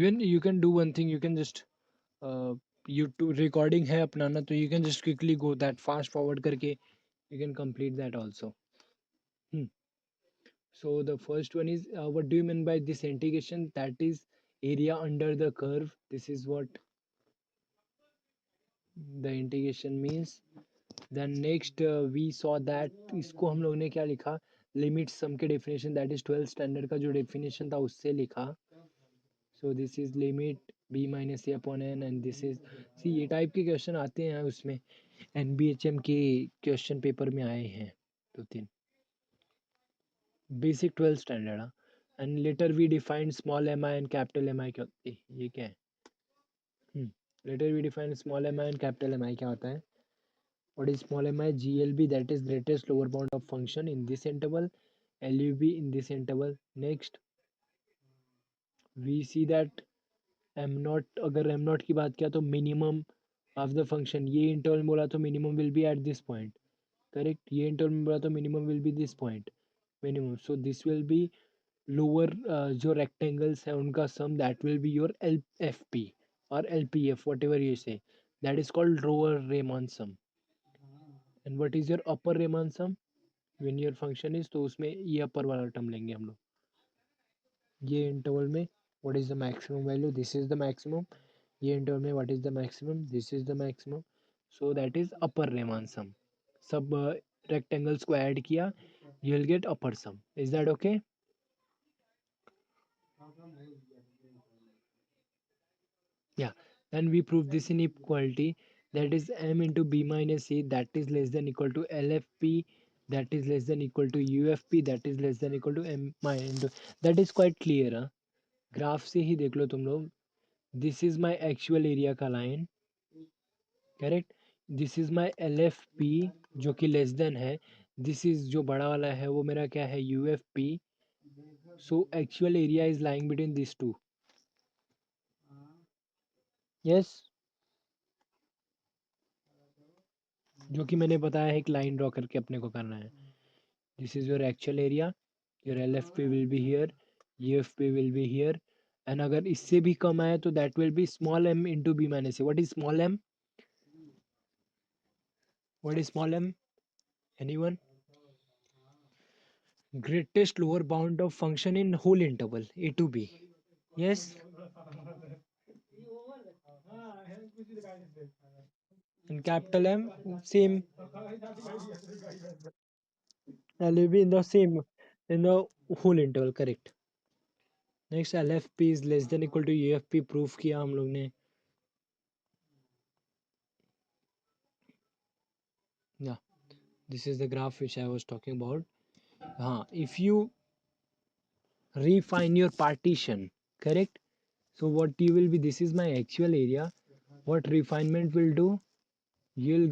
Even you can do one thing, you can just YouTube recording है अपना ना, तो you can just quickly go that fast forward करके you can complete that also. So the first one is, what do you mean by this integration? That is area under the curve. This is what the integration means. Then next we saw that इसको हम लोग ने क्या लिखा, limit सम के definition, that is 12 standard का जो definition था उससे लिखा. So this is limit b minus A upon N, and this is C. ये टाइप के क्वेश्चन आते हैं उसमें, एनबीएचएम के क्वेश्चन पेपर में आए हैं 2-3. Basic 12 standard. And later we defined small M I and capital M I. क्या ये क्या है? Later we defined small M I and capital M I. क्या होता है? What is small M I? GLB, that is greatest lower bound of function in this interval. LUB in this interval. Next we see that M not, अगर M not की बात किया तो minimum of the function. ये interval में बोला तो minimum will be at this point. Correct. ये इंटरवल में बोला तो minimum will be this point minimum. So this will be lower जो रेक्टेंगल्स है उनका sum, that will be your LFP or LPF, whatever you say. That is called lower Riemann sum. And what is your upper Riemann sum? When your function is, तो उसमें ये अपर वाला term लेंगे हम लोग. ये इंटरवल में what is the maximum value? This is the maximum. ये इंटरवल में what is the maximum? This is the maximum. So that is upper Riemann sum. सब rectangles को ऐड किया, you will get upper sum. Is that okay? Yeah. Then we prove this inequality, that is m into b minus a, that is less than equal to LFP, that is less than equal to UFP, that is less than equal to m minus into. That is quite clear. Graph से ही देख लो तुम लोग. This is my actual area का line. Correct. This is my LFP जो कि less than है. दिस इज जो बड़ा वाला है वो मेरा क्या है? UFP. So actual area is lying between this two. Yes. जो कि मैंने बताया है, एक लाइन ड्रॉ करके अपने को करना है. This is your actual area. Your LFP will be here, UFP will be here. And अगर इससे भी कम आए तो that will B small m into b minus A. What is small m? What is small m? Anyone? Greatest lower bound of function in whole interval a to b. Yes. And capital M, same. LAB in the same, in the whole interval. Correct. Next, LFP is less than equal to UFP. Proof किया हम लोग ने. Yeah, this is the graph which I was talking about. हाँ, if you refine your partition, correct. So what you will be, this is my actual area. What refinement will do? You'll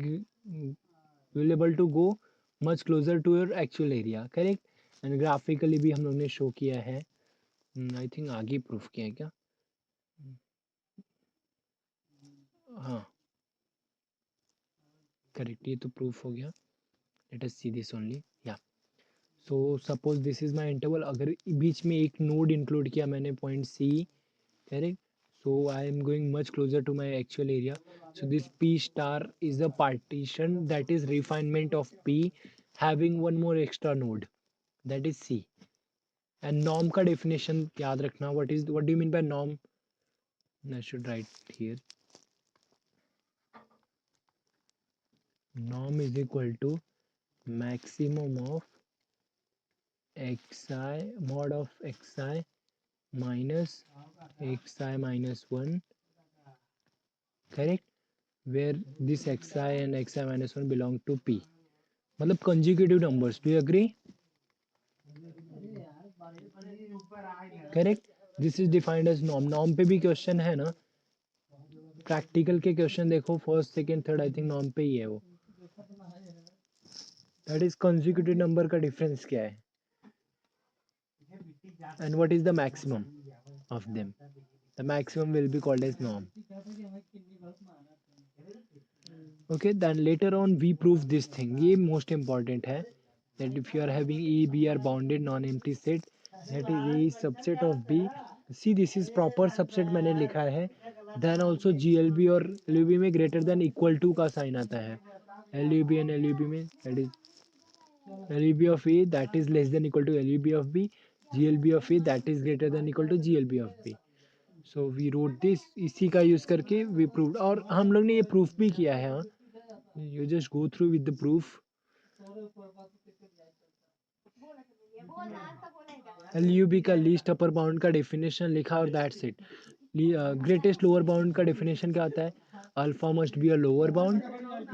will able to go much closer to your actual area. Correct. And graphically भी हम लोग ने show किया है. I think आगे proof किया है क्या? हाँ, करेक्ट. ये तो प्रूफ हो गया. Let us see this only. या so suppose this is my interval. अगर बीच में एक नोड इंक्लूड किया मैंने, point C. Correct. so I am going much closer to my actual area. So this P star is a partition, that is refinement of P having one more extra node, that is C. And norm का definition याद रखना. What do you mean by norm? I should write here. Norm is equal to maximum of xi mod of xi minus xi minus 1. Correct. Where this xi and xi minus 1 belong to P. मतलब consecutive numbers. Do you agree? Correct. This is defined as norm. Norm पे भी question है ना, practical के question देखो, first second third, I think norm पे ही है वो. दैट इज कंसेक्यूटिव नंबर का डिफरेंस क्या है, and what is the maximum of them. The maximum will be called as norm. Okay. Then later on we prove this thing. ये most important है, that if you are having A, B are bounded non-empty set, that is A is subset of B, see this is proper subset मैंने लिखा है. Then also GLB और LUB में greater than equal to का sign आता है. LUB and LUB में that is LUB of A that is less than equal to LUB of B, GLB of A that is greater than equal to GLB of B. So we wrote this, इसी का use करके we proved, और हम लोग ने ये proof भी किया है. हाँ, you just go through with the proof. LUB का लीस्ट अपर बाउंड का डेफिनेशन लिखा और that's it. Greatest lower bound का डेफिनेशन क्या आता है? Alpha must be a lower bound.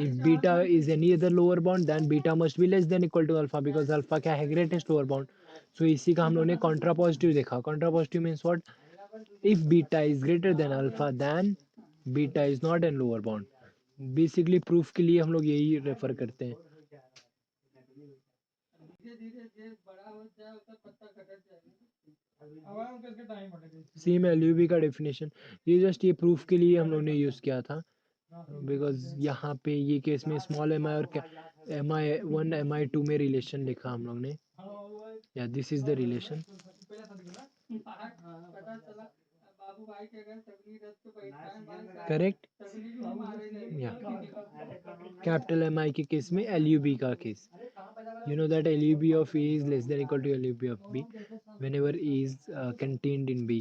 If beta is any other lower bound then beta must be less than equal to alpha, because alpha क्या है? Greatest lower bound. सो इसी का हम लोगों ने कॉन्ट्रा पॉजिटिव देखा. Contrapositive means what? If beta is greater than alpha then beta is not an lower bound. Basically proof के लिए हम लोग यही रेफर करते हैं. सेम LUB का डेफिनेशन, ये जस्ट ये प्रूफ के लिए हम लोग ने यूज किया था, बिकॉज यहाँ पे ये केस में स्मॉल एम आई और MI1 MI2 में रिलेशन लिखा हम लोग ने. या this is the relation. Correct. या कैपिटल MI के केस में LUB का case. You know that LUB of A is less than equal to LUB of B whenever A is contained in B.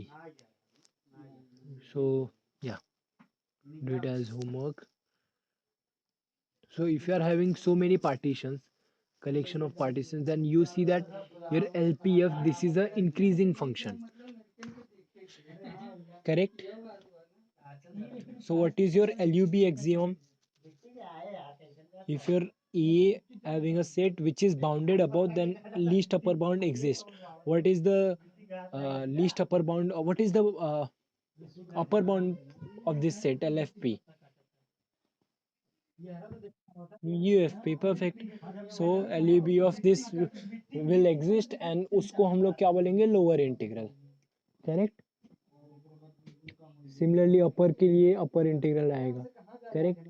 So yeah, do it as homework. So if you are having so many partitions, collection of partitions, then you see that your LPF, this is a increasing function. Correct. So what is your LUB axiom? If your A having a set which is bounded above, then least upper bound exists. What is the least upper bound, or what is the upper bound of this set? LFP. UFP. Perfect. So LUB of this will exist and उसको हम लोग क्या बोलेंगे? Lower integral. Correct. Similarly upper के लिए upper integral आएगा. Correct.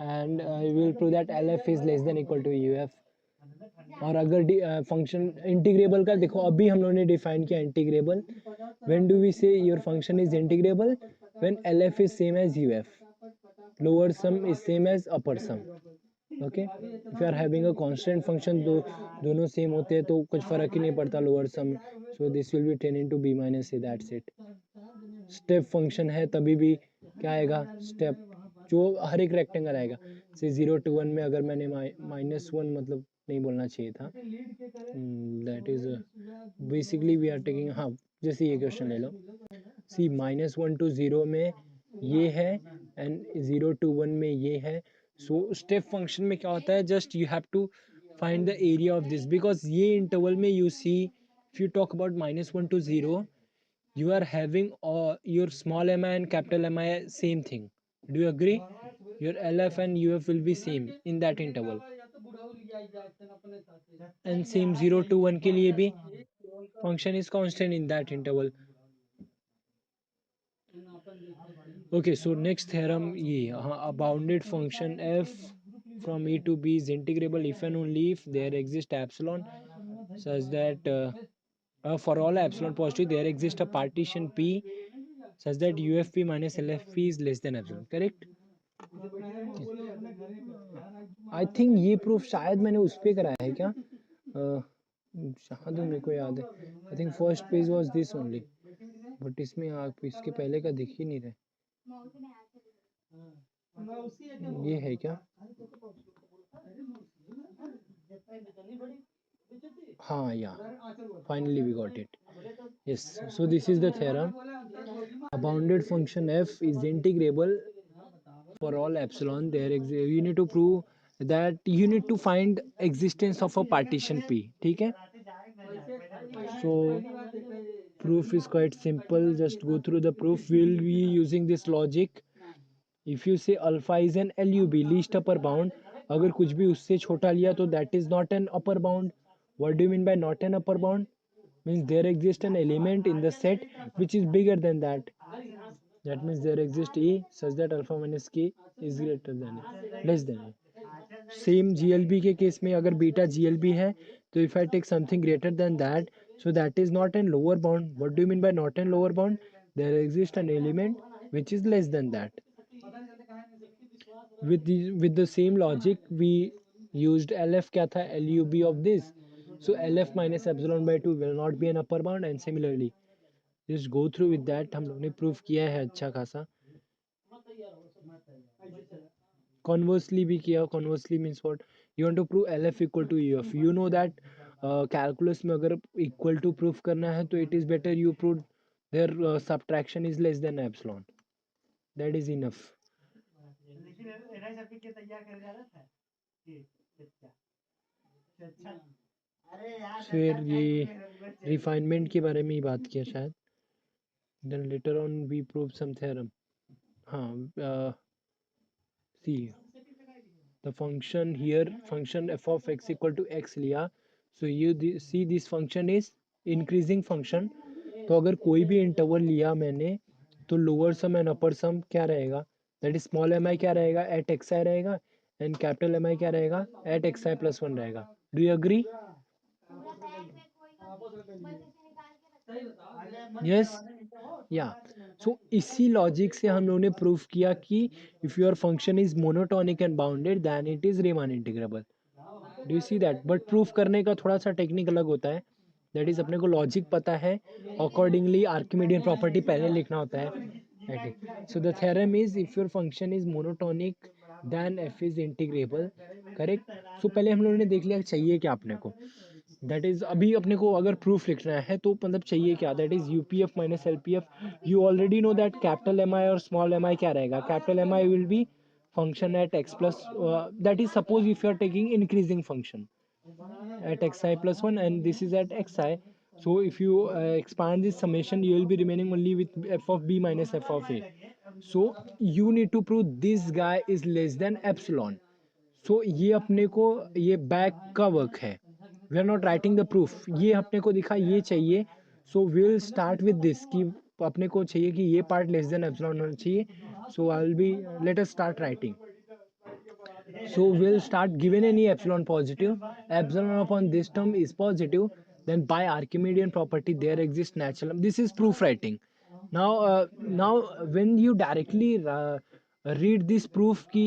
And you will prove that LF is less than equal to UF. और अगर फंक्शन इंटीग्रेबल का देखो, अभी हम लोगों ने डिफाइन किया integrable. When do we say your function is integrable? When LF is same as UF, lower sum is same as upper sum. Okay. If you are having a constant function, दोनों same होते हैं तो कुछ फर्क ही नहीं पड़ता lower sum. So this will be 10 into B minus A. That's it. Step function है तभी भी क्या आएगा? स्टेप जो हर एक रेक्टेंगल आएगा. से 0 to 1 में अगर मैंने -1 मतलब नहीं बोलना चाहिए था. That is basically we are taking. हाँ, जैसे ये क्वेश्चन ले लो. सी -1 to 0 में ये है एंड 0 to 1 में ये है. सो स्टेप फंक्शन में क्या होता है? Just you have to find the area of this, because ये इंटरवल में you see, if you talk about -1 to 0, you are having your small mi and capital Mi same thing. Do you agree? Your LF and UF will be same in that interval. And same 0 to 1 के लिए भी function is constant in that interval. Okay, so next theorem ये, a bounded function f from A to B is integrable if and only if there exists epsilon such that for all epsilon positive there exists a partition P such that UFP minus LFP is less than epsilon. Correct? I think ये proof शायद मैंने उस पर कराया है क्या? जहाँ तो मेरे को याद है, I think first page was this only, but इसमें आप इसके पहले का दिख ही नहीं रहे. ये है क्या? हाँ, या finally we got it. Yes, so this is the theorem. A bounded function f is integrable for all epsilon. You need to prove that you need to find existence of a partition P. ठीक है? So proof is quite simple. Just go through the proof. We'll be using this logic. If you say alpha is an LUB, least upper bound, अगर कुछ भी उससे छोटा लिया तो that is not an upper bound. What do you mean by not an upper bound? Means there exists an element in the set which is bigger than that. That means there exists A such that alpha minus K is greater than A, less than A. Same GLB के case में अगर beta GLB है तो if I take something greater than that, So that is not in lower bound. What do you mean by not in lower bound? There exists an element which is less than that. With the same logic, we used LF क्या था LUB of this. So LF minus epsilon by 2 will not be an upper bound, and similarly just go through with that. हम लोग ने proof किया है अच्छा खासा. Conversely भी किया. Conversely means what? You want to prove LF equal to EF. You know that calculus में अगर equal to proof करना है तो it is better you prove their subtraction is less than epsilon. That is enough. फिर ये refinement के बारे में ही बात किया शायद. Then later on we prove some theorem. हाँ, see the function here, function f of x equal to x लिया. So you see this function is increasing function. तो अगर कोई भी इंटरवल लिया मैंने तो लोअर सम एंड अपर सम क्या रहेगा? That is small M I क्या रहेगा? एट एक्स आई रहेगा. एंड कैपिटल एम आई क्या रहेगा? एट एक्स आई प्लस वन रहेगा. Do you agree? यस. या. सो इसी लॉजिक से हम लोगों ने प्रूफ किया कि if your function is monotonic and bounded then it is Riemann integrable. Do you see that? But proof करने का थोड़ा सा टेक्निक अलग होता है. दैट इज अपने को लॉजिक पता है, अकॉर्डिंगली आर्किमिडियन प्रॉपर्टी पहले लिखना होता है. So the theorem is if your function is monotonic then F is integrable. Correct. So पहले हम लोगों ने देख लिया चाहिए क्या अपने को. दैट इज अभी अपने को अगर प्रूफ लिखना है तो मतलब चाहिए क्या? That is UPF minus LPF. You already know that capital M I और स्मॉल एम आई क्या रहेगा? Capital M I will be function at x plus that is suppose if you are taking increasing function at xi plus 1 and this is at xi. So if you expand this summation you will be remaining only with f of b minus f of a. So you need to prove this guy is less than epsilon. So ये अपने को ये back का work है. We are not writing the proof. ये अपने को दिखा ये चाहिए. So we will start with this कि अपने को चाहिए कि ये पार्ट लेस देन एप्सिलॉन होना चाहिए. So I will be let us start writing. So we'll start given any epsilon positive, epsilon upon this term is positive, then by Archimedean property there exists natural. This is proof writing. Now when you directly read this proof कि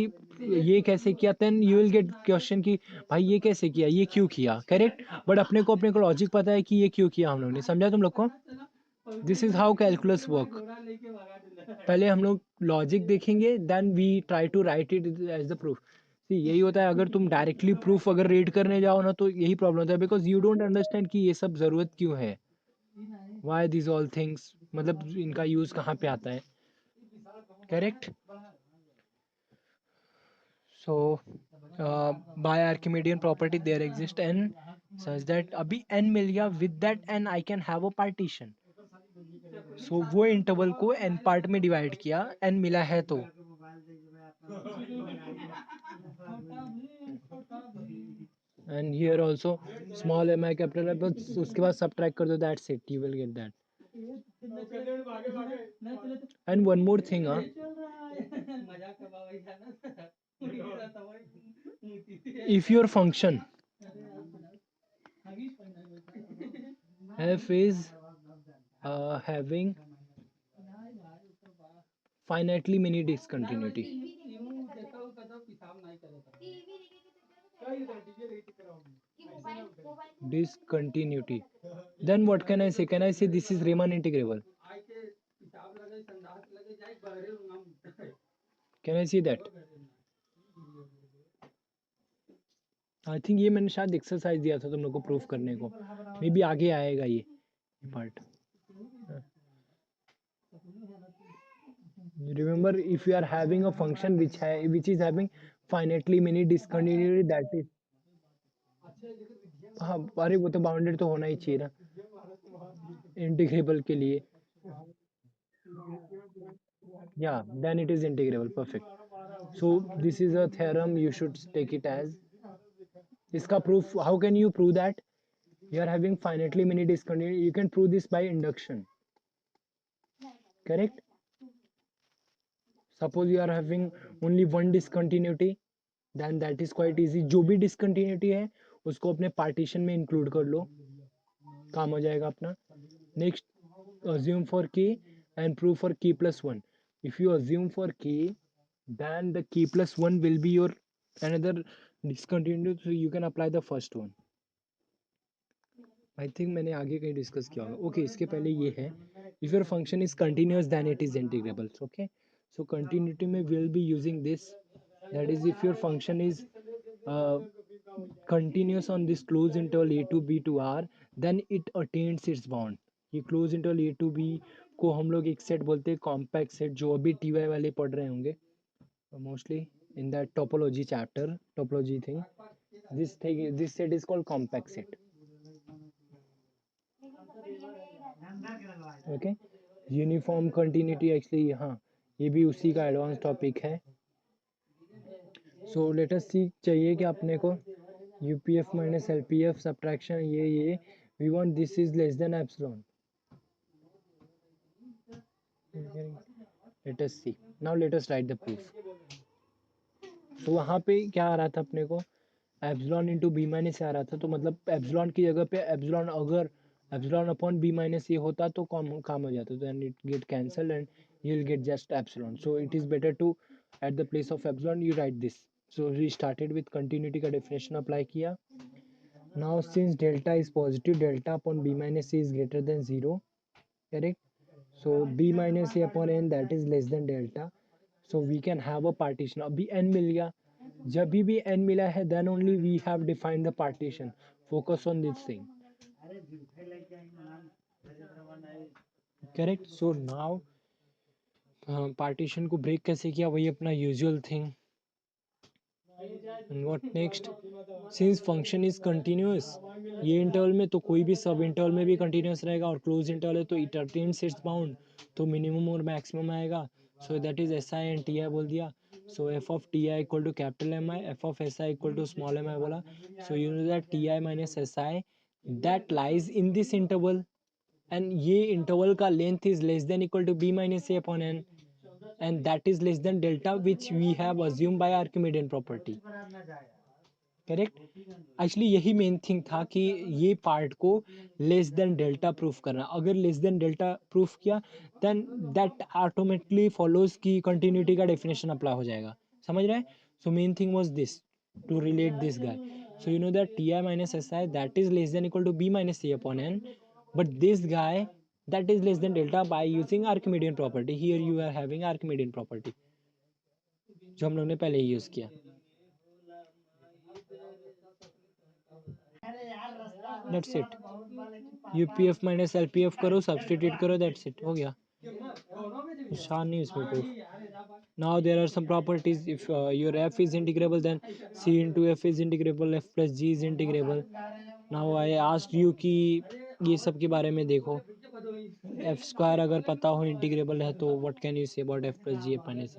ये कैसे किया, then you will get question कि भाई ये कैसे किया, ये क्यों किया. करेक्ट. बट अपने को लॉजिक पता है कि ये क्यों किया. हम लोग ने समझा तुम लोग को. This is how calculus work. पहले हम लोग लॉजिक देखेंगे then we try to write it as the proof. यही होता है अगर तुम डायरेक्टली प्रूफ अगर रीड करने जाओ ना तो यही प्रॉब्लम होता है बिकॉज यू डोंट अंडरस्टैंड कि ये सब जरूरत क्यों है. व्हाई दिस ऑल थिंग्स, मतलब इनका यूज कहाँ पे आता है. Correct. So by Archimedean property there exist N such that अभी एन मिल गया. With that N I can have a partition. सो वो इंटरवल को एन पार्ट में डिवाइड किया. एन मिला है तो and here also small mi capital m, but उसके बाद subtract कर दो. That's it, you will get that. And one more thing, if your function f is having finitely many discontinuity, then what can I say? Can I say this is Riemann integrable? Can I see that? I think ये मैंने शायद exercise दिया था तुम लोग को proof करने को. मे बी आगे आएगा ये part. Remember if you are having a function which is having finitely many discontinuity, that is. हाँ, अरे वो तो बाउंडेड तो होना ही चाहिए ना इंटीग्रेबल के लिए. Yeah, then it is integrable. Perfect. So this is a theorem, you should take it as. इसका proof, how can you prove that you are having finitely many discontinuity? You can prove this by induction. Correct. Suppose you are having only one discontinuity, then that is quite easy. जो भी discontinuity है उसको अपने partition में include कर लो. काम हो जाएगा अपना. Next, assume for k and prove for k plus 1. If you assume for k, then the k plus 1 will be your another discontinuous, so you can apply the first one. I think मैंने आगे कहीं discuss किया होगा. Okay, इसके पहले ये है, if your function is continuous then it is integrable. Okay, so continuity में will be using this, that is if your function is continuous on this closed interval a to b to r, then it attains its bound. ये close interval A to B को हम लोग एक set बोलते हैं, compact set, जो अभी T Y वाले पढ़ रहे होंगे mostly in that topology chapter, topology thing. This set is called compact set. Okay, uniform continuity actually, हाँ ये भी उसी का एडवांस टॉपिक है. सो लेट अस सी, चाहिए कि अपने को यूपीएफ माइनस एलपीएफ सब्ट्रैक्शन, ये we want this is less than epsilon. Let us see, now let us write the proof. तो वहाँ पे क्या आ रहा था अपने को, एप्सिलॉन इंटू बी माइनस आ रहा था, तो मतलब एप्सिलॉन की जगह पे एप्सिलॉन, अगर एप्सिलॉन अपॉन बी माइनस ये होता तो काम हो जाता, तो and it get cancel and you will get just epsilon. So it is better to at the place of epsilon you write this. So we started with continuity का definition apply किया. Now since delta is positive, delta upon B minus is greater than zero, correct. So B minus A upon N that is less than delta. So we can have a partition. अभी N मिल गया, जब भी N मिला है then only we have defined the partition. Focus on this thing, correct. So now partition को break कैसे किया, वही अपना usual thing. And what next, since function is continuous, ये इंटरवल में तो कोई भी सब इंटरवल में भी कंटिन्यूअस रहेगा, और क्लोज इंटरवल है तो इट अटेन्स इट्स बाउंड, तो मिनिमम और मैक्सिमम आएगा. So that is S I and T I बोल दिया. So F of T I equal to capital M I, F of S I equal to small M I बोला. So you know that T I minus S I that lies in this interval, and ये interval का length is less than equal to B minus A upon N, and that is less than delta which we have assumed by Archimedean property. Correct. Actually यही main thing था कि ये part को less than delta proof करना. अगर less than delta proof किया then that automatically follows की continuity का डेफिनेशन अप्लाई हो जाएगा. समझ रहे हैं. So main thing was this to relate this guy. So you know that T I minus S I that is less than equal to B minus C upon N, but this guy that is less than delta by using Archimedean property. Here you are having Archimedean property जो हम लोग ने पहले ही use किया. That's it. UPF minus LPF करो, substitute करो, that's it, हो गया. शान नहीं उसमें proof. Now there are some properties. If your F is integrable then C into F is integrable, F plus G is integrable. Now I asked you कि ये सब के बारे में देखो. एफ स्क्वायर अगर पता हो इंटीग्रेबल है तो what can you say about F plus G upon S.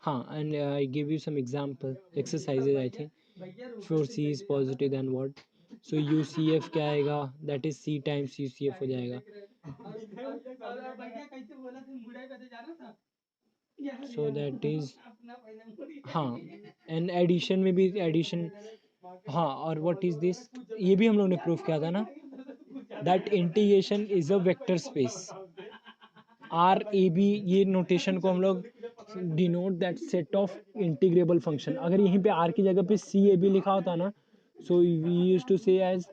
हाँ, and I give you some example exercises. I think for C is positive then what. So you see F क्या आएगा, that is C times you see F हो जाएगा. So that is, हाँ, and addition में भी addition. हाँ, और what is this, ये भी हम लोग ने प्रूफ किया था ना, that integration is a vector space. R A B, ये नोटेशन को हम लोग denote that set of integrable function. अगर यहीं पे आर की जगह पे सी ए बी लिखा होता ना, so we used to say as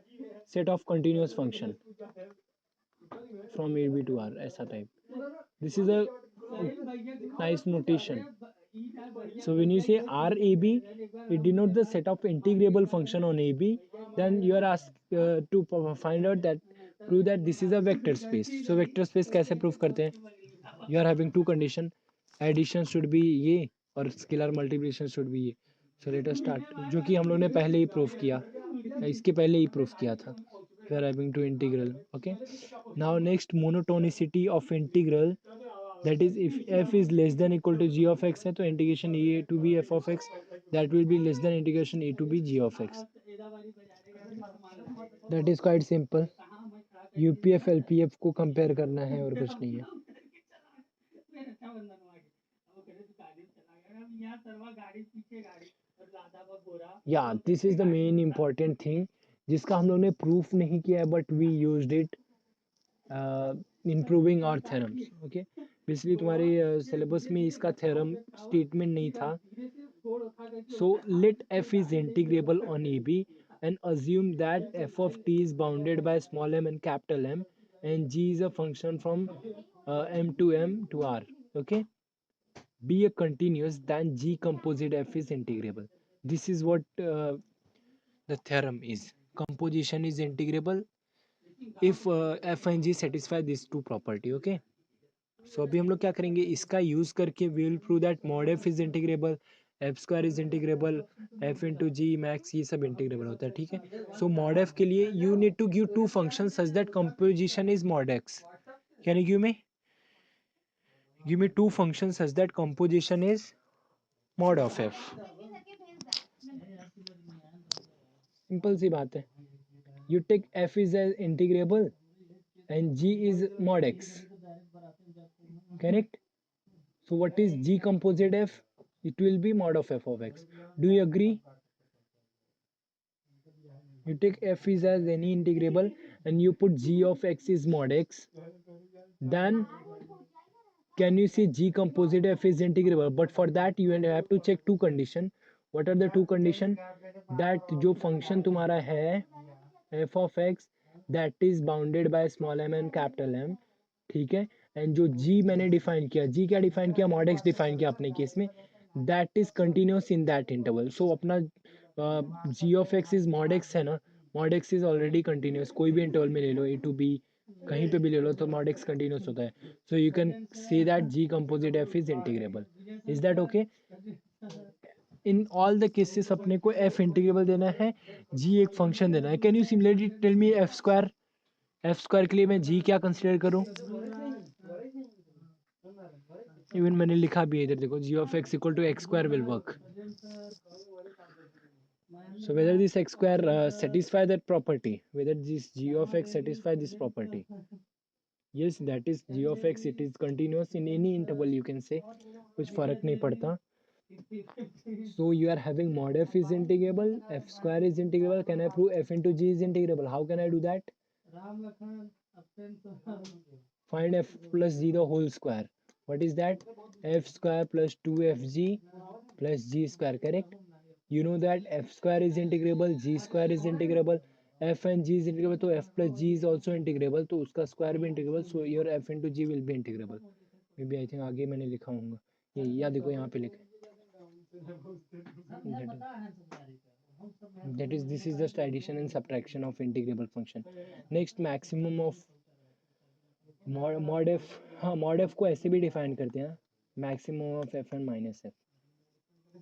set of continuous function from A B to R, ऐसा टाइप. This is a nice notation. So when you say RAB, it denotes the set of integrable function on AB. Then you are asked to find out that, prove that this is a vector space. So vector space कैसे prove करते हैं? You are having two condition. Addition should be ये और scalar multiplication should be ये. So let us start. जो कि हम लोग ने पहले ही proof किया, इसके पहले ही proof किया था. We are having two integral. Okay. Now next, monotonicity of integral. That is, if f is less than equal to g of x है तो integration a to b f of x that will be less than integration a to b g of x. That is quite simple. UPF LPF को compare करना है और कुछ नहीं है. Yeah, this is the main important thing. जिसका हम लोग ने प्रूफ नहीं किया है but we used it in proving our theorems. Okay, basically तुम्हारे सिलेबस में इसका थ्योरम स्टेटमेंट नहीं था। So let f is integrable on AB and assume that f of t is bounded by small m and capital M, and g is a function from m to m to r. Okay, be a continuous, then g composite f is integrable. This is what the theorem is. Composition is integrable if f and g satisfy these two property. Okay, सो अभी हम लोग क्या करेंगे, इसका use करके we will prove that mod F is integrable, F square is integrable, F into G max ये सब integrable होता है। ठीक है, सो मॉड एफ के लिए you need to give two function such that composition is mod x. Can you give me two function such that composition is mod of f. Simple सी बात है, you take f is integrable and g is mod x, correct? So what is G composite f? It will be mod of f of x. Do you agree? You take f is as any integrable and you put G of x is mod x. Then can you see G composite f is integrable? But for that you have to check two condition. What are the two condition? That जो function तुम्हारा है f of x that is bounded by small m and capital M, ठीक है, and जो g मैंने define किया, g क्या define किया, मॉड x डिफाइन किया अपने केस में, that is continuous in that interval. So अपना g of x is mod x है ना, mod x is already continuous, कोई भी इंटरवल में ले लो, a टू b कहीं पे भी ले लो तो मॉड x कंटिन्यूस होता है। So you can say that g composite f is integrable. Is that okay? In all the cases अपने को f इंटीग्रेबल देना है, g एक फंक्शन देना है। Can you similarly tell me F square, F square के लिए मैं g क्या कंसिडर करूं? इवन मैंने लिखा भी है इधर देखो, g of x equal to x square will work. So whether this x square satisfy that property, whether this g of x satisfy this property, yes, that is g of x, it is continuous in any interval you can say, कुछ फर्क नहीं पड़ता। So you are having mod f is integrable, f square is integrable. Can I prove f into g is integrable? How can I do that? Find f plus g the whole square. What is that? F square plus 2fg plus g square, correct? You know that f square is integrable, g square is integrable, f and g is integrable, so f plus g is also integrable, तो उसका square भी integrable, so your f into g will be integrable. Maybe I think आगे मैंने लिखा होगा ये, या देखो यहाँ पे लिखा, that is this is just addition and subtraction of integrable function. Next, maximum of mod f, हाँ mod f को ऐसे भी डिफाइन करते हैं, maximum of F N minus F.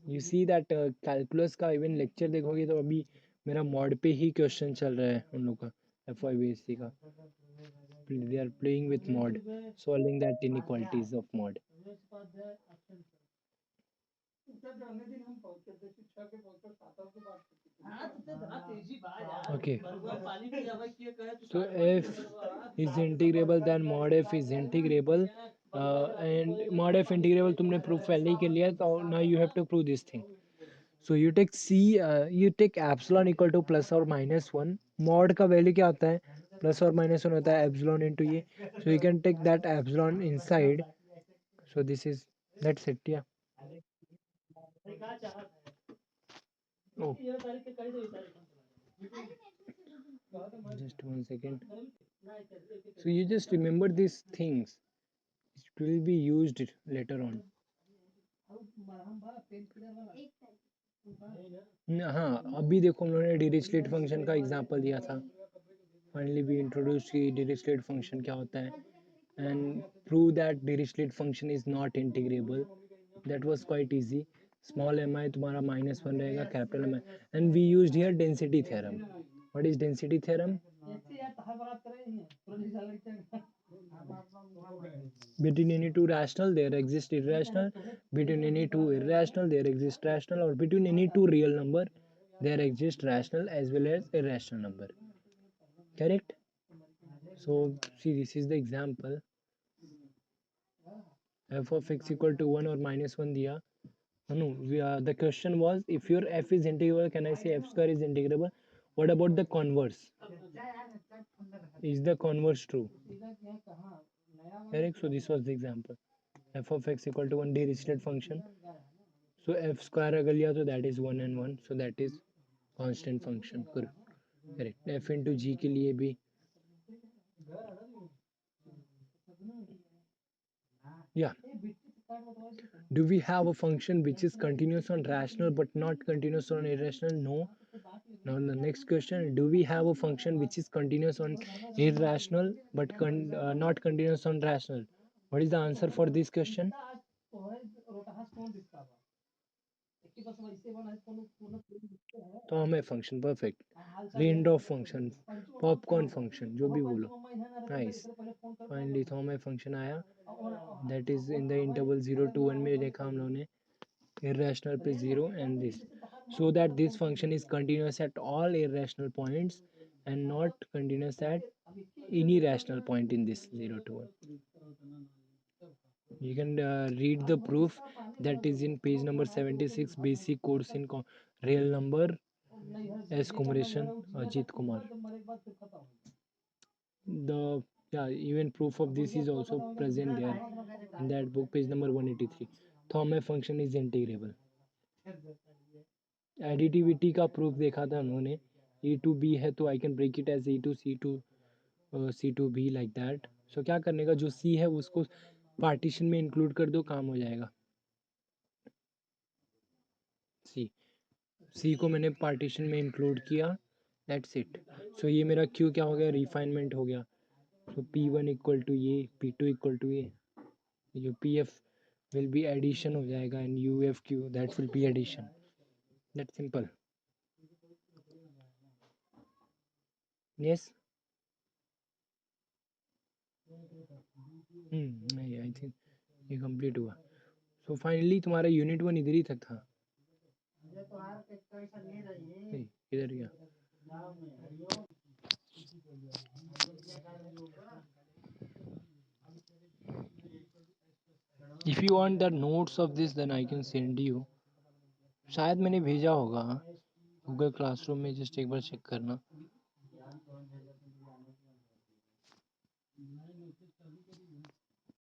You see that calculus का इवन लेक्चर देखोगे तो अभी मेरा मॉड पे ही क्वेश्चन चल रहा है उन लोग का, F Y B S C का, they are playing with mod, solving that inequalities of mod. Okay, so f is integrable, then mod f is integrable, and mod f integrable तुमने proof पहले ही कर लिया, तो now you have to prove this thing. So you take c, you take epsilon equal to plus or minus 1, mod का value क्या होता है, plus और माइनस 1 होता है, एप्सिलॉन इनटू ये, so you can take that epsilon inside, so this is, that's it, yeah. Oh, just 1 second. So you just remember these things, it will be used later on. हाँ, अभी देखो हम लोगों ने Dirichlet function का example दिया था, finally we introduce की डिरिचलेट फंक्शन क्या होता है, and prove that Dirichlet function is not integrable, that was quite easy. Small M i तुम्हारा -1 रहेगा, capital M I, and we used here density theorem. What is density theorem? Between any two rational there exists irrational, between any two irrational there exists rational, or between any two real number there exists rational as well as irrational number, correct? So see, this is the example, f of x equal to 1 or -1 diya, no, the question was if your f is integrable, can I say f square is integrable? What about the converse? Is the converse true? Correct. So this was the example. F of x equal to 1 Dirichlet function. So f square अगर लिया तो that is 1 and 1. So that is constant function. Correct. F into g के लिए भी. Yeah. Do we have a function which is continuous on rational but not continuous on irrational? No. Now the next question, do we have a function which is continuous on irrational but not continuous on rational? What is the answer for this question? तो हमें function perfect रेंड of function popcorn function जो भी बोलो nice finally तो हमें function आया that is in the interval 0 to 1 में देखा हम लोगों ने irrational पे 0 and this so that this function is continuous at all irrational points and not continuous at any rational point in this 0 to 1. You can read the proof that is in page number 76 basic course in real number S Kumaresan Ajit Kumar. The even proof of this is also present there in that book page number 183. Thorme function is integrable. Additivity का proof देखा था उन्होंने A to B है तो I can break it as A to C to B like that. So क्या करने का जो सी है उसको पार्टीशन में इंक्लूड कर दो काम हो जाएगा. सी को मैंने पार्टीशन में इंक्लूड किया दैट्स इट. सो ये मेरा क्यू क्या हो गया रिफाइनमेंट हो गया. सो P1 इक्वल टू ये P2 इक्वल टू ये जो PF विल बी एडिशन हो जाएगा and UFQ that will be addition. That simple. Yes नहीं आई थिंक ये कंप्लीट हुआ. सो फाइनली तुम्हारा यूनिट 1 इधर ही तक था. नहीं इधर गया. If you want the notes of this then I can send you. शायद मैंने भेजा होगा गूगल क्लासरूम में. जस्ट एक बार चेक करना.